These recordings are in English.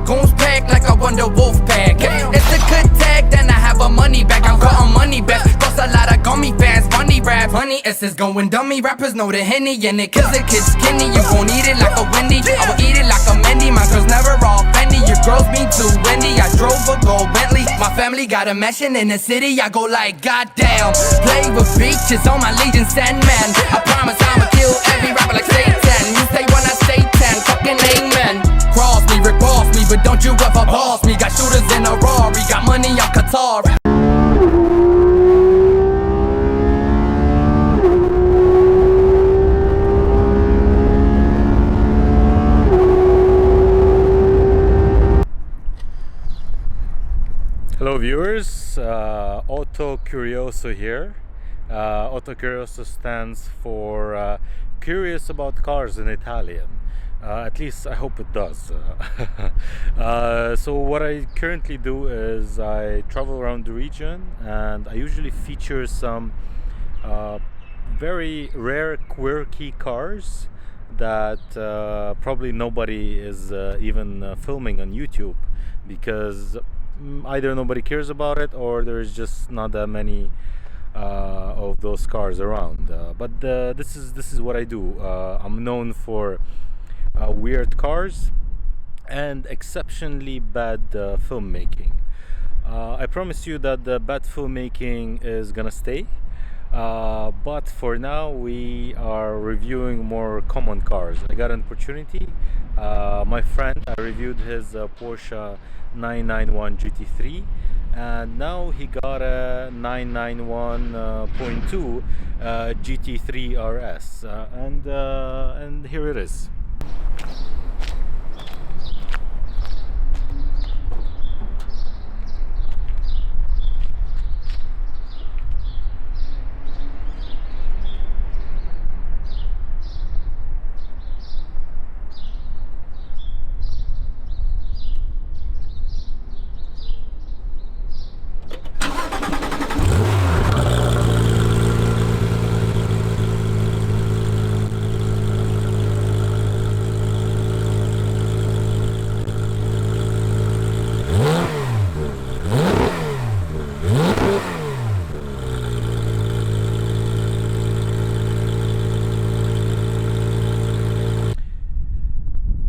my goons pack like I won the wolf pack. It's a good tag, then I have a money back. I'm cutting money back. Boss a lot of gummy fans, money rap. Honey, it's just going dummy. Rappers know the Henny in it, cause the kid's skinny. You won't eat it like a Wendy, I will eat it like a Mendy. My girl's never all Fendi, your girls mean too Wendy. I drove a gold Bentley, my family got a mansion in the city. I go like, goddamn, play with beaches on my Legion Sandman. I promise I'ma kill every rapper like Satan. You say when I say 10, fucking amen. Cross me, Rick Ross me, but don't you ever boss me. Got shooters in a Rari, got money on Qatar. Hello viewers, Auto Curiosa here. Auto Curiosa stands for curious about cars in Italian. At least I hope it does. So what I currently do is I travel around the region and I usually feature some very rare quirky cars that probably nobody is even filming on YouTube, because either nobody cares about it or there's just not that many of those cars around. But this is what I do. I'm known for weird cars and exceptionally bad filmmaking. I promise you that the bad filmmaking is gonna stay, but for now we are reviewing more common cars. I got an opportunity. My friend, I reviewed his Porsche 991 GT3, and now he got a 991.2 GT3 RS, and here it is.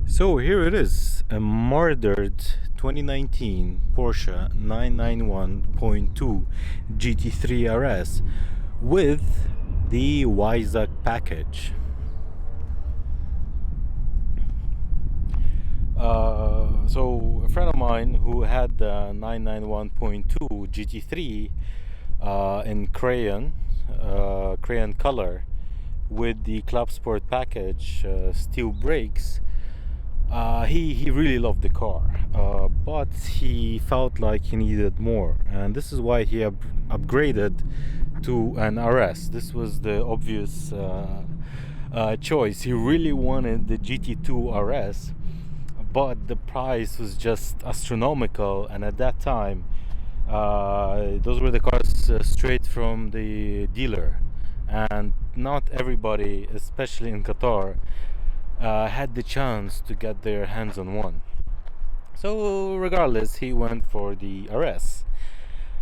So here it is, a murdered 2019 Porsche 991.2 GT3 RS with the Weissach package. So a friend of mine who had the 991.2 GT3 in crayon color with the Clubsport package, steel brakes, he really loved the car, but he felt like he needed more, and this is why he upgraded to an RS. This was the obvious choice. He really wanted the GT2 RS, but the price was just astronomical, and at that time those were the cars straight from the dealer, and not everybody, especially in Qatar, had the chance to get their hands on one. So regardless, he went for the RS,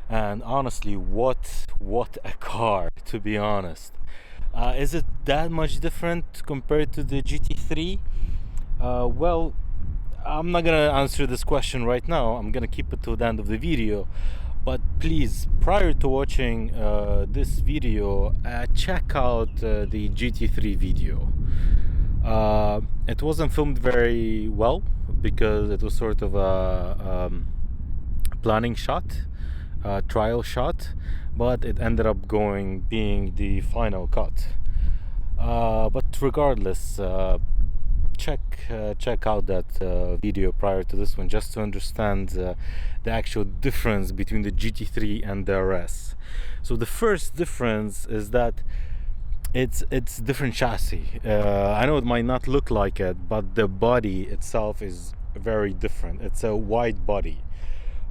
and honestly, what a car, to be honest. Is it that much different compared to the GT3? Well, I'm not gonna answer this question right now. I'm gonna keep it to the end of the video, but please, prior to watching this video, check out the GT3 video. It wasn't filmed very well because it was sort of a planning shot, trial shot, but it ended up being the final cut. But regardless, check out that video prior to this one, just to understand the actual difference between the GT3 and the RS. So the first difference is that it's different chassis. I know it might not look like it, but the body itself is very different. It's a wide body.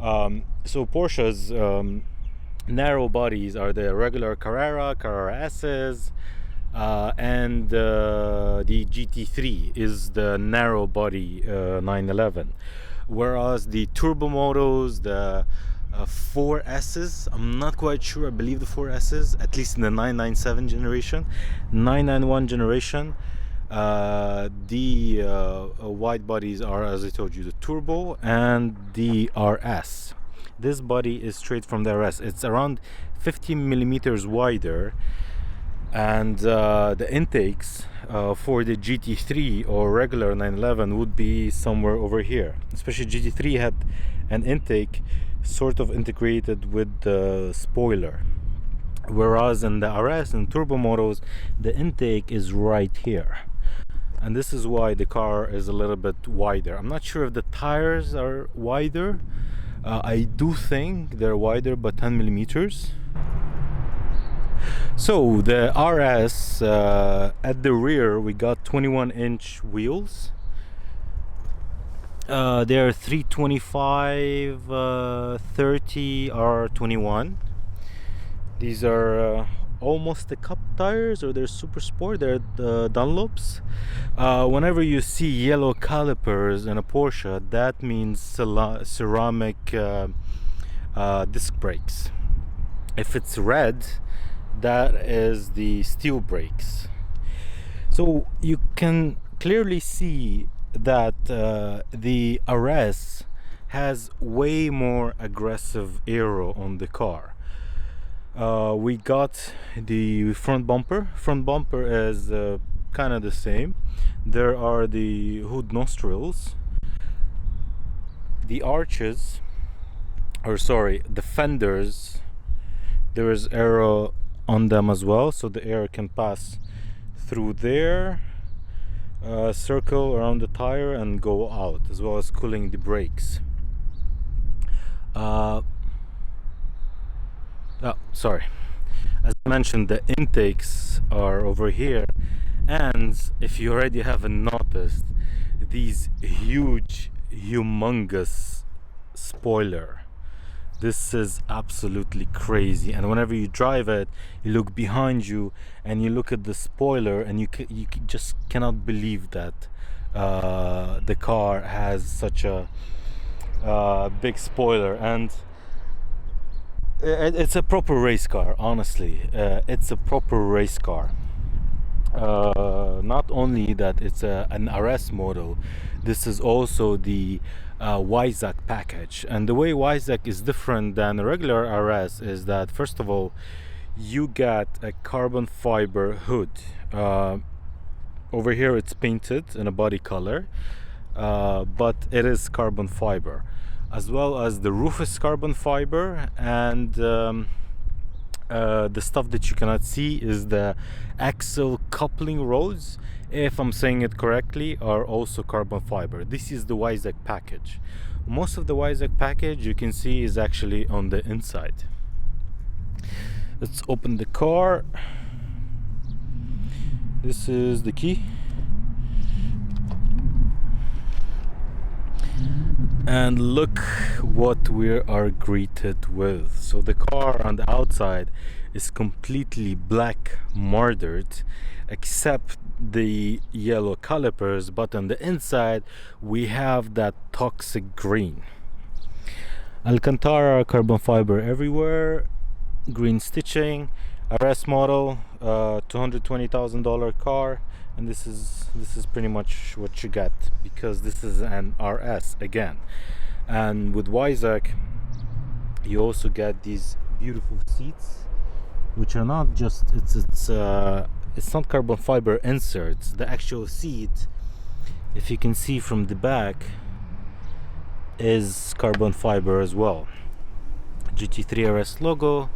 So Porsche's narrow bodies are the regular Carrera S's, and the GT3 is the narrow body 911. whereas the turbo models, the 4Ss, I'm not quite sure, I believe the 4Ss, at least in the 997 generation, 991 generation, the wide bodies are, as I told you, the turbo and the RS. This body is straight from the RS. It's around 15 millimeters wider, and the intakes for the GT3 or regular 911 would be somewhere over here. Especially GT3 had an intake sort of integrated with the spoiler, whereas in the RS and turbo models the intake is right here, and this is why the car is a little bit wider. I'm not sure if the tires are wider. I do think they're wider, but 10 millimeters. So the RS, at the rear we got 21-inch wheels. They're 325 30 R21. These are almost the cup tires, or they're super sport. They're Dunlops. Whenever you see yellow calipers in a Porsche, that means ceramic disc brakes. If it's red, that is the steel brakes. So you can clearly see that the RS has way more aggressive aero on the car. We got the front bumper. Front bumper is kind of the same. There are the hood nostrils, the arches, or sorry, the fenders. There is aero on them as well, so the air can pass through there, circle around the tire and go out, as well as cooling the brakes. Sorry, as I mentioned, the intakes are over here, and if you already haven't noticed, these huge, humongous spoiler. This is absolutely crazy, and whenever you drive it, you look behind you and you look at the spoiler, and you just cannot believe that the car has such a big spoiler. And it's a proper race car, honestly. It's a proper race car. Not only that it's an RS model, this is also the Weissach package. And the way Weissach is different than a regular RS is that, first of all, you get a carbon fiber hood. Over here it's painted in a body color, but it is carbon fiber, as well as the roof is carbon fiber, and the stuff that you cannot see is the axle coupling rods, if I'm saying it correctly, are also carbon fiber. This is the Weissach package. Most of the Weissach package you can see is actually on the inside. Let's open the car. This is the key. And look what we are greeted with. So the car on the outside is completely black mardered, except the yellow calipers, but on the inside we have that toxic green. Alcantara carbon fiber everywhere, green stitching. RS model, $220,000 car, and this is pretty much what you get, because this is an RS again. And with Weissach you also get these beautiful seats, which are not just it's not carbon fiber inserts. The actual seat, if you can see from the back, is carbon fiber as well. GT3 RS logo.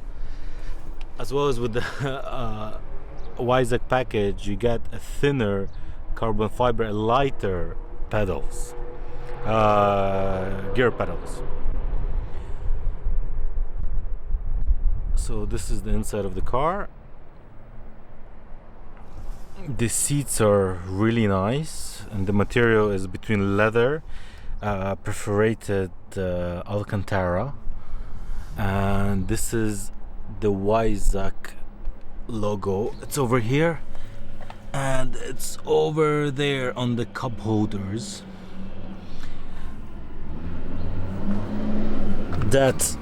As well as with the Weissach package, you get a thinner carbon fiber, lighter pedals, gear pedals. So this is the inside of the car. The seats are really nice, and the material is between leather, perforated Alcantara, and this is the Weissach logo. It's over here, and it's over there on the cup holders. that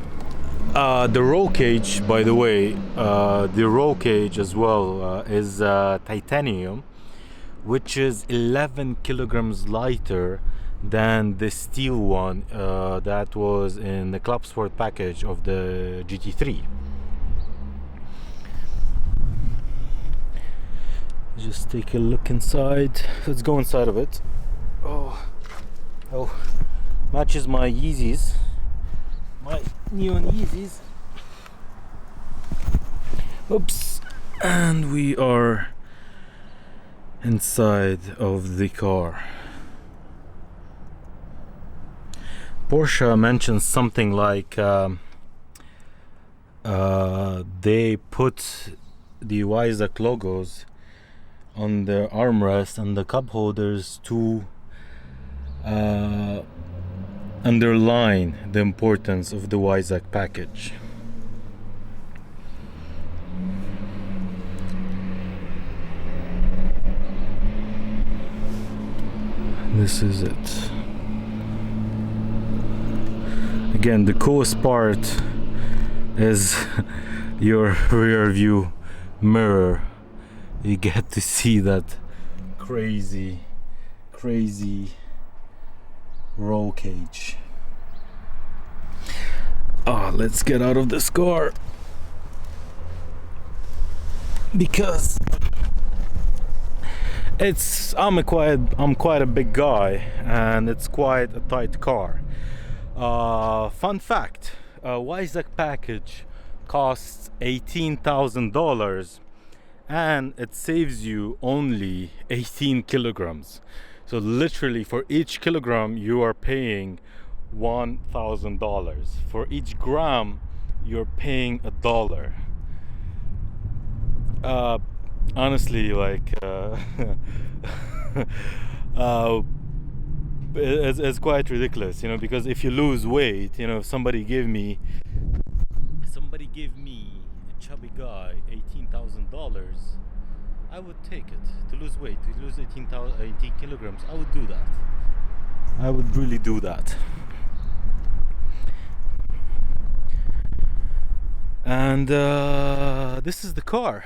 the roll cage, by the way, the roll cage as well is titanium, which is 11 kilograms lighter than the steel one that was in the Clubsport package of the GT3. Just take a look inside. Let's go inside of it. Oh, matches my Yeezys, my neon Yeezys. Oops. And we are inside of the car. Porsche mentions something like they put the Weissach logos on the armrest and the cup holders to underline the importance of the Weissach package. This is it. Again, the coolest part is your rear view mirror. You get to see that crazy roll cage. Let's get out of this car, because I'm quite a big guy and it's quite a tight car. Fun fact, Weissach package costs $18,000 and it saves you only 18 kilograms. So literally for each kilogram you are paying $1,000. For each gram you're paying $1. Honestly, like it's quite ridiculous, you know, because if you lose weight, you know, if somebody gave me a chubby guy $18,000, I would take it. To lose weight, to lose 18 kilograms, I would do that. I would really do that. And this is the car.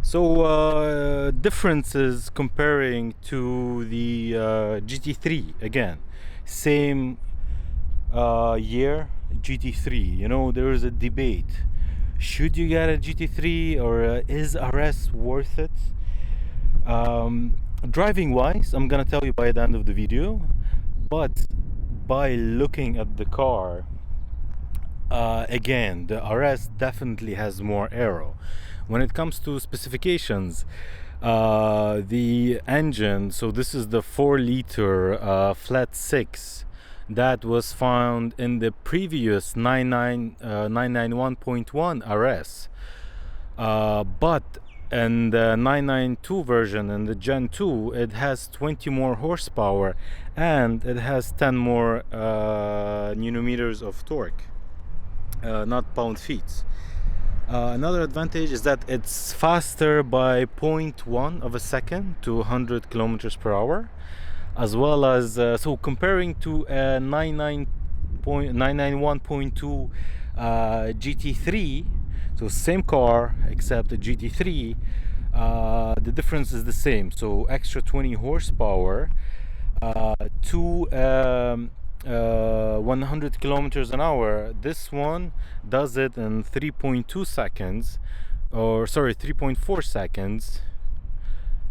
So differences comparing to the GT3, again, same year, GT3. You know, there is a debate. Should you get a GT3 or is RS worth it? Driving wise, I'm gonna tell you by the end of the video, but by looking at the car, again, the RS definitely has more aero. When it comes to specifications, the engine, so this is the 4-liter flat 6 that was found in the previous 991.1 RS, but in the 992 version, in the Gen 2, it has 20 more horsepower and it has 10 more newton-meters of torque, not pound-feet. Another advantage is that it's faster by 0.1 of a second to 100 kilometers per hour, as well as so comparing to a 991.2 GT3, so same car except the GT3, the difference is the same. So extra 20 horsepower to 100 kilometers an hour. This one does it in 3.2 seconds, or sorry, 3.4 seconds.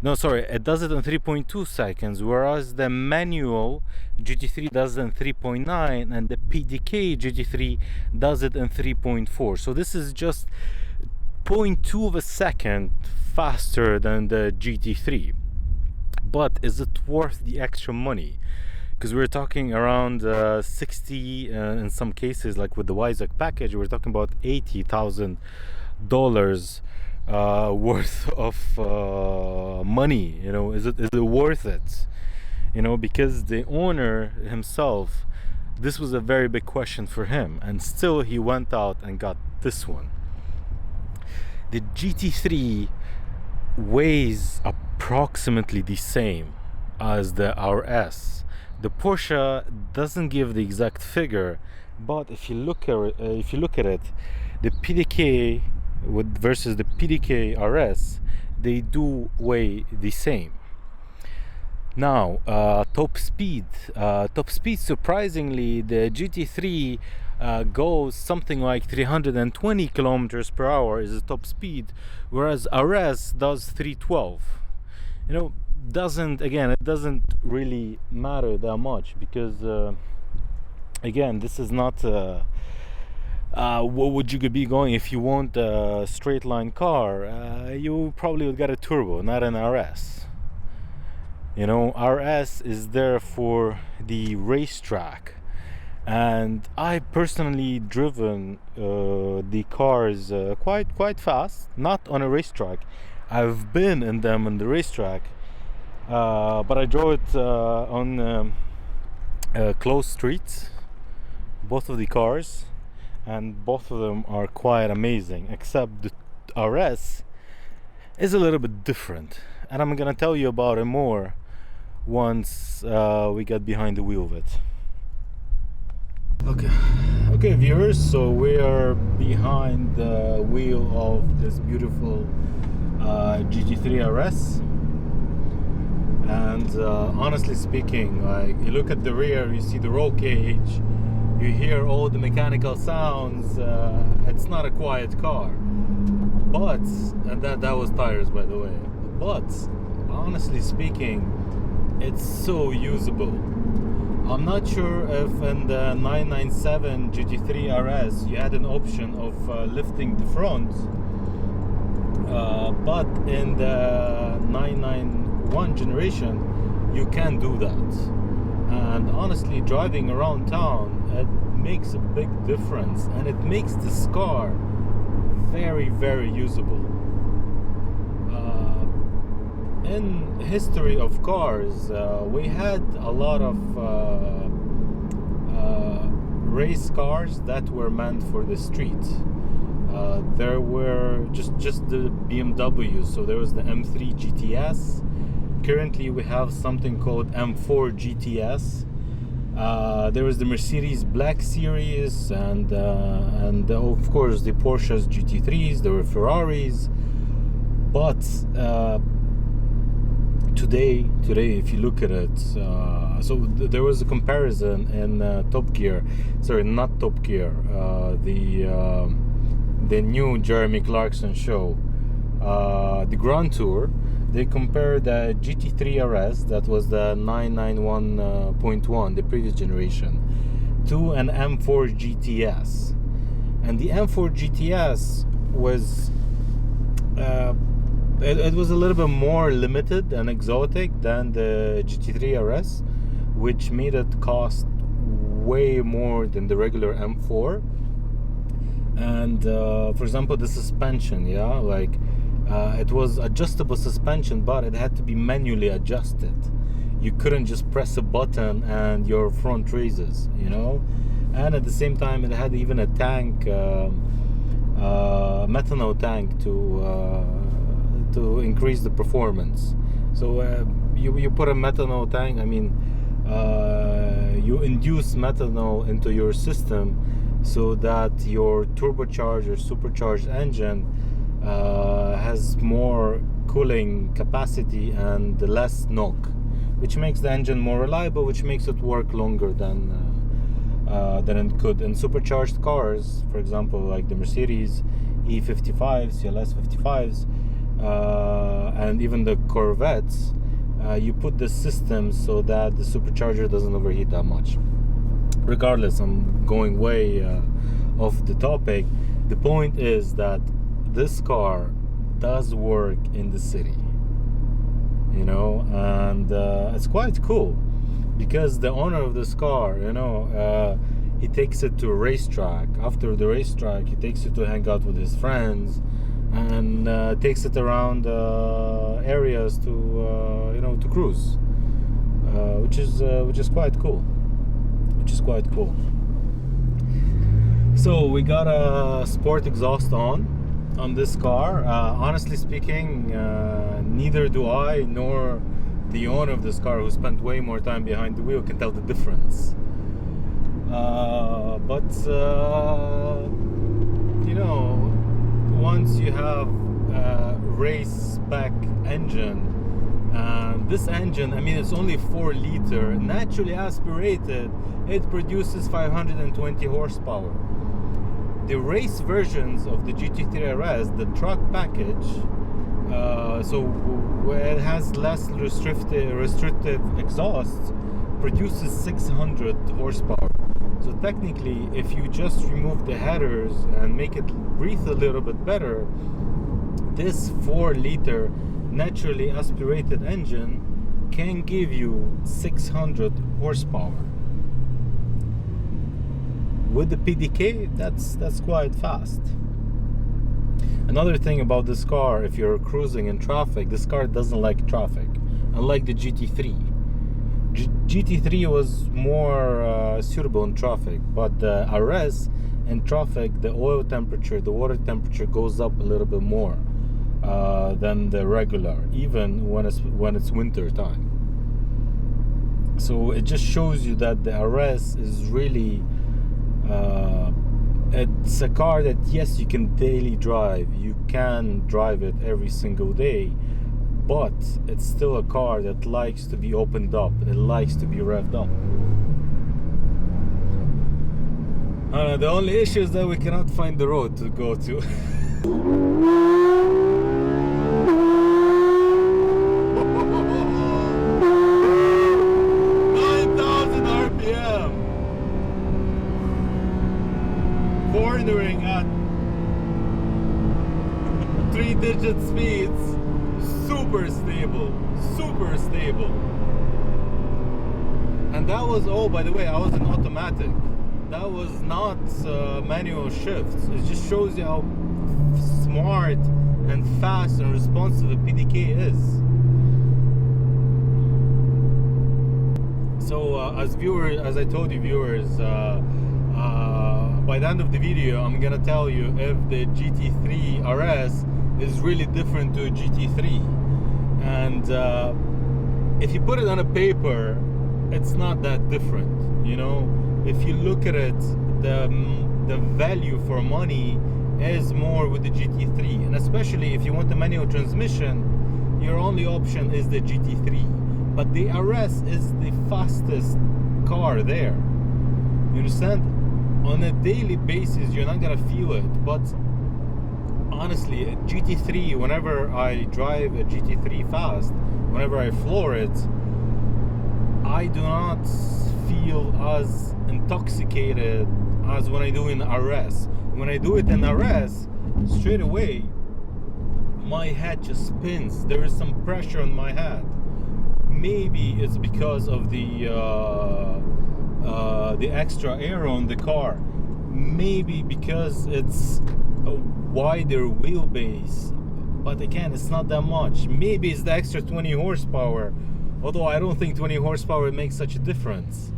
No, sorry, it does it in 3.2 seconds, whereas the manual GT3 does it in 3.9 and the PDK GT3 does it in 3.4. So this is just 0.2 of a second faster than the GT3. But is it worth the extra money? Because we're talking around 60 in some cases, like with the Weissach package, we're talking about $80,000 worth of money. You know, is it worth it? You know, because the owner himself, this was a very big question for him, and still he went out and got this one. The GT3 weighs approximately the same as the RS. The Porsche doesn't give the exact figure, But if you look at it, the PDK versus the PDK RS, they do weigh the same. Now, top speed. Surprisingly, the GT3 goes something like 320 kilometers per hour is the top speed, whereas RS does 312. You know, it doesn't really matter that much, because again, this is not what would you be going if you want a straight line car. You probably would get a turbo, not an RS. You know, RS is there for the racetrack, and I personally driven the cars quite fast, not on a racetrack. I've been in them on the racetrack, but I drove it on closed streets, both of the cars, and both of them are quite amazing, except the RS is a little bit different, and I'm gonna tell you about it more once we get behind the wheel of it. Okay viewers, so we are behind the wheel of this beautiful GT3 RS, and honestly speaking, like, you look at the rear, you see the roll cage, you hear all the mechanical sounds. It's not a quiet car, but, and that was tires, by the way, but honestly speaking, it's so usable. I'm not sure if in the 997 GT3 RS you had an option of lifting the front, but in the 991 generation you can do that. And honestly, driving around town, it makes a big difference, and it makes this car very, very usable. In history of cars, we had a lot of race cars that were meant for the street. There were just the BMWs. So there was the M3 GTS. Currently we have something called M4 GTS. There was the Mercedes Black Series, and of course the Porsche's GT3s. There were Ferraris, but today if you look at it, there was a comparison in Top Gear, sorry, not Top Gear, the new Jeremy Clarkson show, the Grand Tour. They compared the GT3 RS, that was the 991.1, the previous generation, to an M4 GTS, and the M4 GTS was it was a little bit more limited and exotic than the GT3 RS, which made it cost way more than the regular M4. And for example, the suspension, yeah, like it was adjustable suspension, but it had to be manually adjusted. You couldn't just press a button and your front raises, you know. And at the same time, it had even a tank, methanol tank to increase the performance. So you put a methanol tank, I mean, you induce methanol into your system so that your turbocharged or supercharged engine has more cooling capacity and less knock, which makes the engine more reliable, which makes it work longer than it could. And supercharged cars, for example, like the Mercedes E55s, CLS 55s, and even the Corvettes, you put the system so that the supercharger doesn't overheat that much. Regardless, I'm going way off the topic. The point is that this car does work in the city, you know, and it's quite cool, because the owner of this car, you know, he takes it to a racetrack. After the racetrack, he takes it to hang out with his friends, and takes it around areas to you know, to cruise, which is quite cool. So we got a sport exhaust on this car. Honestly speaking, neither do I nor the owner of this car, who spent way more time behind the wheel, can tell the difference. But you know, once you have a race spec engine, and this engine, I mean, it's only 4 liter, naturally aspirated, it produces 520 horsepower. The race versions of the GT3 RS, the truck package, so it has less restrictive exhaust, produces 600 horsepower. So technically, if you just remove the headers and make it breathe a little bit better, this 4 liter naturally aspirated engine can give you 600 horsepower. With the PDK, that's quite fast. Another thing about this car, if you're cruising in traffic, this car doesn't like traffic, unlike the GT3. GT3 was more suitable in traffic, but the RS in traffic, the oil temperature, the water temperature goes up a little bit more than the regular, even when it's winter time. So it just shows you that the RS is really it's a car that, yes, you can daily drive, you can drive it every single day, but it's still a car that likes to be opened up, it likes to be revved up. The only issue is that we cannot find the road to go to. 9,000 RPM. Cornering at 3-digit speeds, super stable. And that was, oh, by the way, I was in automatic. That was not manual shifts. It just shows you how smart and fast and responsive a PDK is. So as I told you viewers, by the end of the video, I'm gonna tell you if the GT3 RS is really different to a GT3. And if you put it on a paper, it's not that different, you know. If you look at it, the value for money is more with the GT3, and especially if you want a manual transmission, your only option is the GT3. But the RS is the fastest car there. You understand? On a daily basis, you're not gonna feel it, but honestly, a GT3, whenever I drive a GT3 fast, whenever I floor it, I do not feel as intoxicated as when I do in RS. When I do it in RS, straight away, my head just spins. There is some pressure on my head. Maybe it's because of the extra air on the car. Maybe because it's a wider wheelbase. But again, it's not that much. Maybe it's the extra 20 horsepower. Although I don't think 20 horsepower makes such a difference.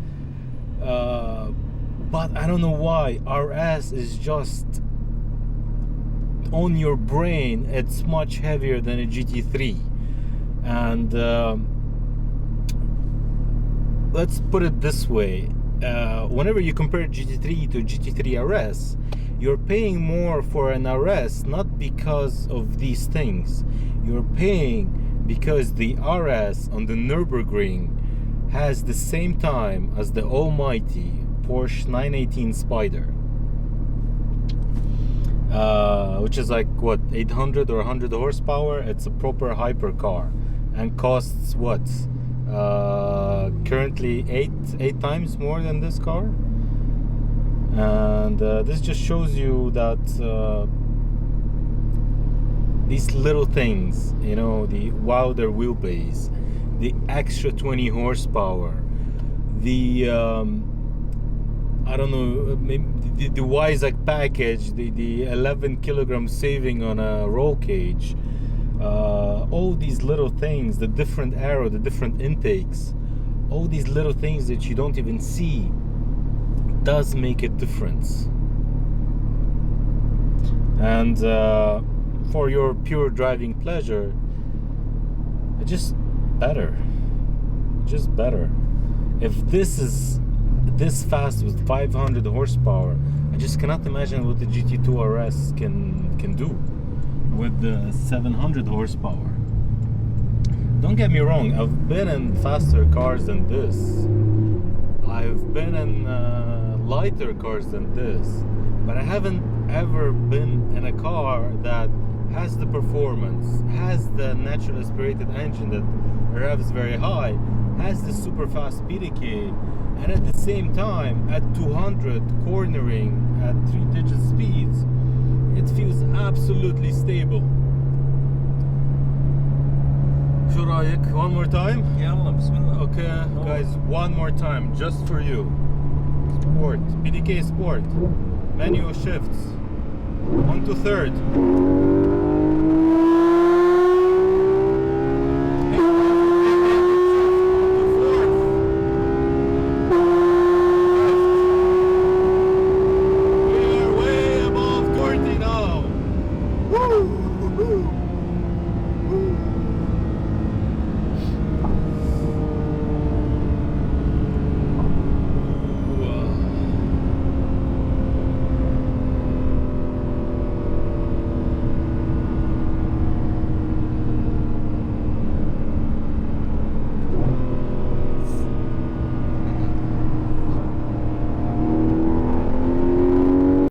But I don't know why. RS is just on your brain. It's much heavier than a GT3. And let's put it this way. Whenever you compare GT3 to GT3 RS, you're paying more for an RS not because of these things. You're paying because the RS on the Nürburgring has the same time as the almighty Porsche 918 Spider, which is like what, 800 or 100 horsepower. It's a proper hypercar and costs what, currently eight times more than this car. And this just shows you that these little things, you know, the wilder wheelbase, the extra 20 horsepower, the I don't know, maybe the Weissach package, the 11 kilogram saving on a roll cage, all these little things, the different aero, the different intakes, all these little things that you don't even see does make a difference. And for your pure driving pleasure, it's just better. If this is this fast with 500 horsepower. I just cannot imagine what the GT2 RS can do with the 700 horsepower. Don't get me wrong, I've been in faster cars than this. I've been in lighter cars than this, but I haven't ever been in a car that has the performance, has the natural aspirated engine that revs very high, has the super fast PDK, and at the same time at 200 cornering at 3-digit speeds, it feels absolutely stable. شو رايك? One more time? يلا بسم الله. Okay, guys, one more time, just for you. Sport, PDK Sport, manual shifts, 1 to 3rd.